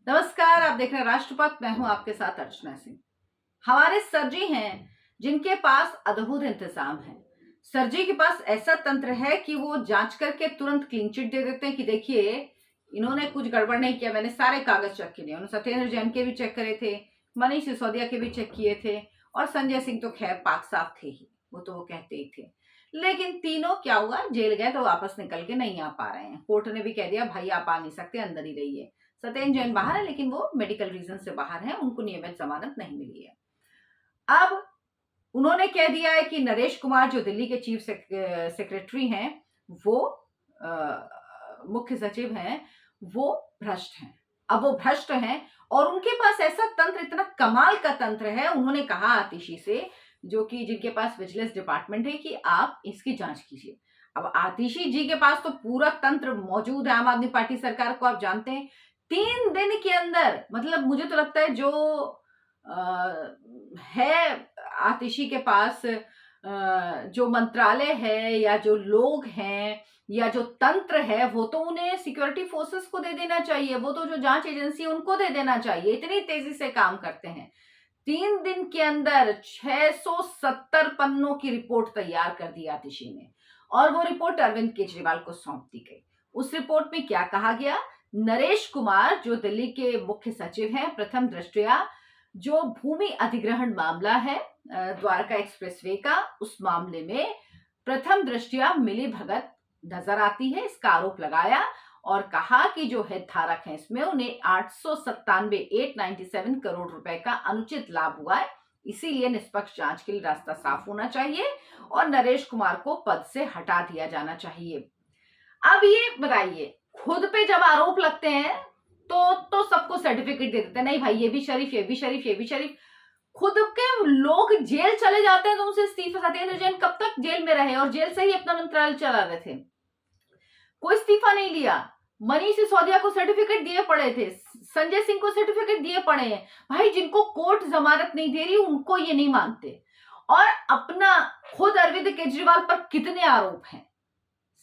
नमस्कार, आप देख रहे हैं राष्ट्रपथ। मैं हूं आपके साथ अर्चना सिंह। हमारे सर जी हैं जिनके पास अद्भुत इंतजाम है। सर जी के पास ऐसा तंत्र है कि वो जांच करके तुरंत क्लीन चिट दे देते हैं कि देखिए इन्होंने कुछ गड़बड़ नहीं किया, मैंने सारे कागज चेक किए। उन्होंने सत्येंद्र जैन के भी चेक करे थे, मनीष सिसोदिया के भी चेक किए थे, और संजय सिंह तो खैर पाक साफ थे ही, वो तो वो कहते ही थे। लेकिन तीनों क्या हुआ, जेल गए तो वापस निकल के नहीं आ पा रहे हैं। कोर्ट ने भी कह दिया भाई आप आ नहीं सकते, अंदर ही रहिए। सत्येंद्र जैन बाहर है, लेकिन वो मेडिकल रीजन से बाहर है, उनको नियमित जमानत नहीं मिली है। अब उन्होंने कह दिया है कि नरेश कुमार जो दिल्ली के चीफ सेक्रेटरी हैं, वो मुख्य सचिव हैं, वो भ्रष्ट हैं। अब वो भ्रष्ट हैं और उनके पास ऐसा तंत्र, इतना कमाल का तंत्र है। उन्होंने कहा आतिशी से, जो कि जिनके पास विजिलेंस डिपार्टमेंट है, कि आप इसकी जांच कीजिए। अब आतिशी जी के पास तो पूरा तंत्र मौजूद है। आम आदमी पार्टी सरकार को आप जानते हैं, 3 दिन के अंदर, मतलब मुझे तो लगता है जो है आतिशी के पास, जो मंत्रालय है या जो लोग हैं या जो तंत्र है, वो तो उन्हें सिक्योरिटी फोर्सेस को दे देना चाहिए। वो तो जो जांच एजेंसी है उनको दे देना चाहिए। इतनी तेजी से काम करते हैं। 3 दिन के अंदर 670 पन्नों की रिपोर्ट तैयार कर दी आतिशी ने, और वो रिपोर्ट अरविंद केजरीवाल को सौंप दी गई। उस रिपोर्ट में क्या कहा गया? नरेश कुमार जो दिल्ली के मुख्य सचिव हैं, प्रथम दृष्टया जो भूमि अधिग्रहण मामला है द्वारका एक्सप्रेसवे का, उस मामले में प्रथम दृष्टया मिली भगत नजर आती है। इसका आरोप लगाया और कहा कि जो हितधारक हैं इसमें उन्हें 897 करोड़ रुपए का अनुचित लाभ हुआ है। इसीलिए निष्पक्ष जांच के लिए रास्ता साफ होना चाहिए और नरेश कुमार को पद से हटा दिया जाना चाहिए। अब ये बताइए, खुद पे जब आरोप लगते हैं तो सबको सर्टिफिकेट दे देते हैं, नहीं भाई ये भी शरीफ, ये भी शरीफ, ये भी शरीफ। खुद के लोग जेल चले जाते हैं तो उनसे इस्तीफा। सत्येंद्र जैन कब तक जेल में रहे और जेल से ही अपना मंत्रालय चला रहे थे, कोई इस्तीफा नहीं लिया। मनीष सिसोदिया को सर्टिफिकेट दिए पड़े थे, संजय सिंह को सर्टिफिकेट दिए पड़े हैं। भाई जिनको कोर्ट जमानत नहीं दे रही उनको ये नहीं मानते। और अपना खुद अरविंद केजरीवाल पर कितने आरोप हैं।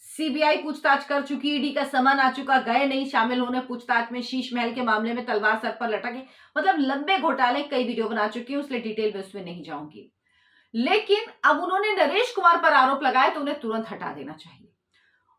सीबीआई पूछताछ कर चुकी, ईडी का समन आ चुका, गए नहीं शामिल होने पूछताछ में। शीश महल के मामले में तलवार सर पर लटके, मतलब लंबे घोटाले, कई वीडियो बना चुकी हूं, इसलिए डिटेल में उसमें नहीं जाऊंगी। लेकिन अब उन्होंने नरेश कुमार पर आरोप लगाए तो उन्हें तुरंत हटा देना चाहिए।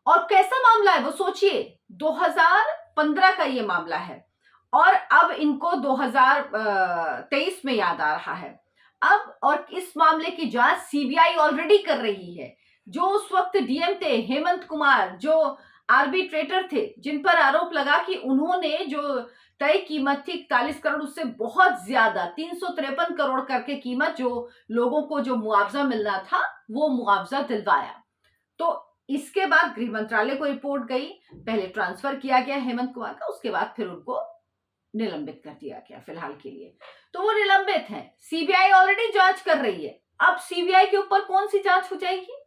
और कैसा मामला है वो सोचिए, 2015 का ये मामला है और अब इनको 2023 में याद आ रहा है। अब और इस मामले की जांच सीबीआई ऑलरेडी कर रही है। जो उस वक्त डीएम थे हेमंत कुमार, जो आर्बिट्रेटर थे, जिन पर आरोप लगा कि उन्होंने जो तय कीमत थी 41 करोड़, उससे बहुत ज्यादा 353 करोड़ करके कीमत जो लोगों को जो मुआवजा मिलना था वो मुआवजा दिलवाया। तो इसके बाद गृह मंत्रालय को रिपोर्ट गई, पहले ट्रांसफर किया गया हेमंत कुमार का, उसके बाद फिर उनको निलंबित कर दिया गया फिलहाल के लिए। तो वो निलंबित हैं। सीबीआई ऑलरेडी जांच कर रही है। अब सीबीआई के ऊपर कौन सी जांच हो जाएगी?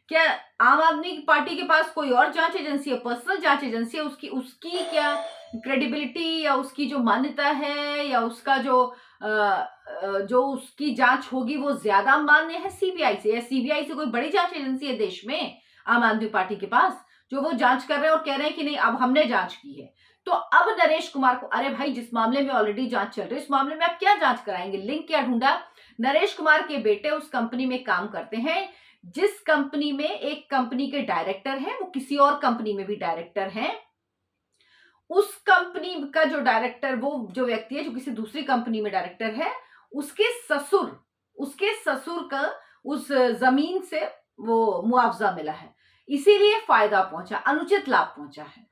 क्या आम आदमी पार्टी के पास कोई और जांच एजेंसी है, पर्सनल जांच एजेंसी है? उसकी क्या क्रेडिबिलिटी या उसकी जो मान्यता है या उसका जो उसकी जांच होगी वो ज्यादा मान्य है सीबीआई से? या सीबीआई से कोई बड़ी जांच एजेंसी है देश में आम आदमी पार्टी के पास, जो वो जांच कर रहे हैं और कह रहे हैं कि नहीं अब हमने जांच की है? तो अब नरेश कुमार को, अरे भाई जिस मामले में ऑलरेडी जांच चल रही है उस मामले में आप क्या जांच कराएंगे? लिंक क्या ढूंढा? नरेश कुमार के बेटे उस कंपनी में काम करते हैं जिस कंपनी में एक कंपनी के डायरेक्टर हैं, वो किसी और कंपनी में भी डायरेक्टर हैं। उस कंपनी का जो डायरेक्टर, वो जो व्यक्ति है जो किसी दूसरी कंपनी में डायरेक्टर है, उसके ससुर का उस जमीन से वो मुआवजा मिला है, इसीलिए फायदा पहुंचा, अनुचित लाभ पहुंचा है।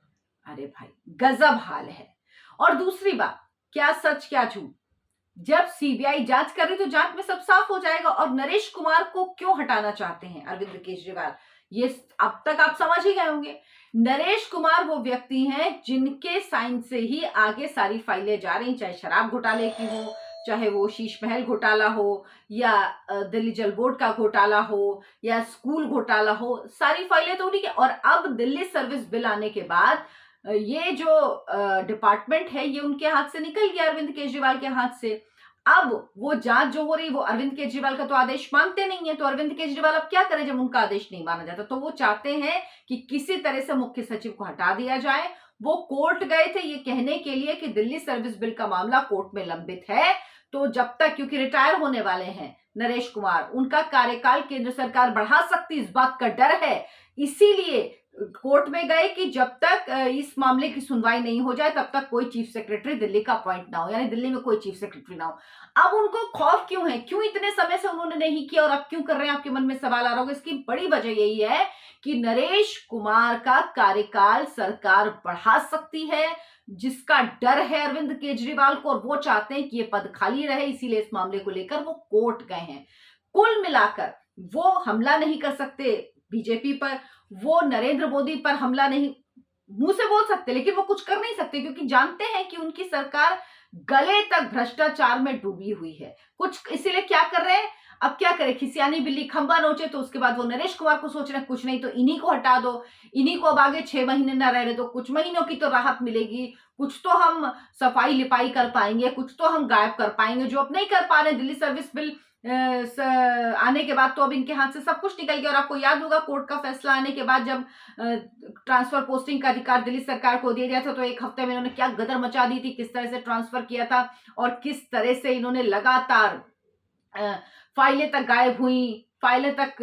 अरे भाई गजब हाल है। और दूसरी बात, क्या सच क्या झूठ, जब सीबीआई जांच कर रही तो जांच में सब साफ हो जाएगा। और नरेश कुमार को क्यों हटाना चाहते हैं अरविंद केजरीवाल, ये अब तक आप समझ ही गए होंगे। नरेश कुमार वो व्यक्ति हैं जिनके साइन से ही आगे सारी फाइलें जा रही, चाहे शराब घोटाले की हो, चाहे वो शीश महल घोटाला हो, या दिल्ली जल बोर्ड का घोटाला हो, या स्कूल घोटाला हो, सारी फाइलें तो उन्हीं के। और अब दिल्ली सर्विस बिल आने के बाद ये जो डिपार्टमेंट है ये उनके हाथ से निकल गया, अरविंद केजरीवाल के हाथ से। अब वो जांच जो हो रही, वो अरविंद केजरीवाल का तो आदेश मानते नहीं है, तो अरविंद केजरीवाल अब क्या करें जब उनका आदेश नहीं माना जाता? तो वो चाहते हैं कि किसी तरह से मुख्य सचिव को हटा दिया जाए, वो कोर्ट गए थे ये कहने के लिए कि दिल्ली सर्विस बिल का मामला कोर्ट में लंबित है, तो जब तक, क्योंकि रिटायर होने वाले हैं नरेश कुमार, उनका कार्यकाल केंद्र सरकार बढ़ा सकती, इस बात का डर है, इसीलिए कोर्ट में गए कि जब तक इस मामले की सुनवाई नहीं हो जाए तब तक कोई चीफ सेक्रेटरी दिल्ली का अपॉइंट ना हो, यानी दिल्ली में कोई चीफ सेक्रेटरी ना हो। अब उनको खौफ क्यों है, क्यों इतने समय से उन्होंने नहीं किया और अब क्यों कर रहे हैं, आपके मन में सवाल आ रहा होगा। इसकी बड़ी वजह यही है कि नरेश कुमार का कार्यकाल सरकार बढ़ा सकती है, जिसका डर है अरविंद केजरीवाल को, और वो चाहते हैं कि ये पद खाली रहे, इसीलिए इस मामले को लेकर वो कोर्ट गए हैं। कुल मिलाकर वो हमला नहीं कर सकते बीजेपी पर, वो नरेंद्र मोदी पर हमला नहीं, मुंह से बोल सकते लेकिन वो कुछ कर नहीं सकते, क्योंकि जानते हैं कि उनकी सरकार गले तक भ्रष्टाचार में डूबी हुई है। कुछ इसीलिए क्या कर रहे हैं, अब क्या करें, खिसियानी बिल्ली खंबा नोचे, तो उसके बाद वो नरेश कुमार को सोच रहे हैं कुछ नहीं तो इन्हीं को हटा दो, इन्हीं को अब आगे 6 महीने ना रहने दो, कुछ महीनों की तो राहत मिलेगी, कुछ तो हम सफाई लिपाई कर पाएंगे, कुछ तो हम गायब कर पाएंगे, जो अब नहीं कर पा रहे। दिल्ली सर्विस बिल आने के बाद तो अब इनके हाथ से सब कुछ निकल गया। और आपको याद होगा कोर्ट का फैसला आने के बाद जब ट्रांसफर पोस्टिंग का अधिकार दिल्ली सरकार को दिया गया था, तो एक हफ्ते में इन्होंने क्या गदर मचा दी थी, किस तरह से ट्रांसफर किया था और किस तरह से इन्होंने लगातार फाइलें तक गायब हुई, फाइलें तक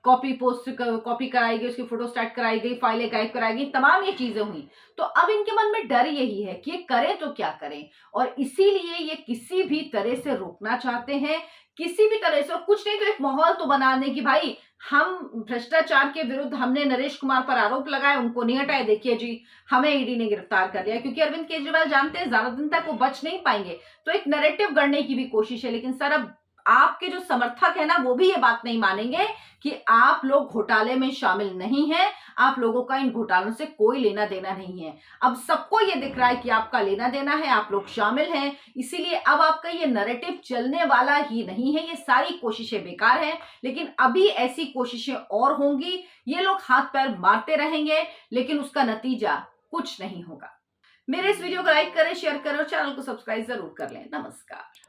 कॉपी कराई गई, उसकी फोटोस्टैट कराई गई, फाइलें गायब कराई गई, तमाम ये चीजें हुई। तो अब इनके मन में डर यही है कि ये करें तो क्या करें, और इसीलिए ये किसी भी तरह से रोकना चाहते हैं, किसी भी तरह से, और कुछ नहीं तो एक माहौल तो बना दें कि भाई हम भ्रष्टाचार के विरुद्ध, हमने नरेश कुमार पर आरोप लगाए, उनको नहीं हटाए, देखिए जी हमें ईडी ने गिरफ्तार कर लिया, क्योंकि अरविंद केजरीवाल जानते हैं ज्यादा दिन तक वो बच नहीं पाएंगे। तो एक नैरेटिव गढ़ने की भी कोशिश है, लेकिन सर अब आपके जो समर्थक है ना, वो भी ये बात नहीं मानेंगे कि आप लोग घोटाले में शामिल नहीं हैं, आप लोगों का इन घोटालों से कोई लेना देना नहीं है। अब सबको ये दिख रहा है कि आपका लेना देना है, आप लोग शामिल हैं, इसीलिए अब आपका ये नैरेटिव चलने वाला ही नहीं है। ये सारी कोशिशें बेकार हैं, लेकिन अभी ऐसी कोशिशें और होंगी, ये लोग हाथ पैर मारते रहेंगे, लेकिन उसका नतीजा कुछ नहीं होगा। मेरे इस वीडियो को लाइक करें, शेयर करें और चैनल को सब्सक्राइब जरूर कर लें। नमस्कार।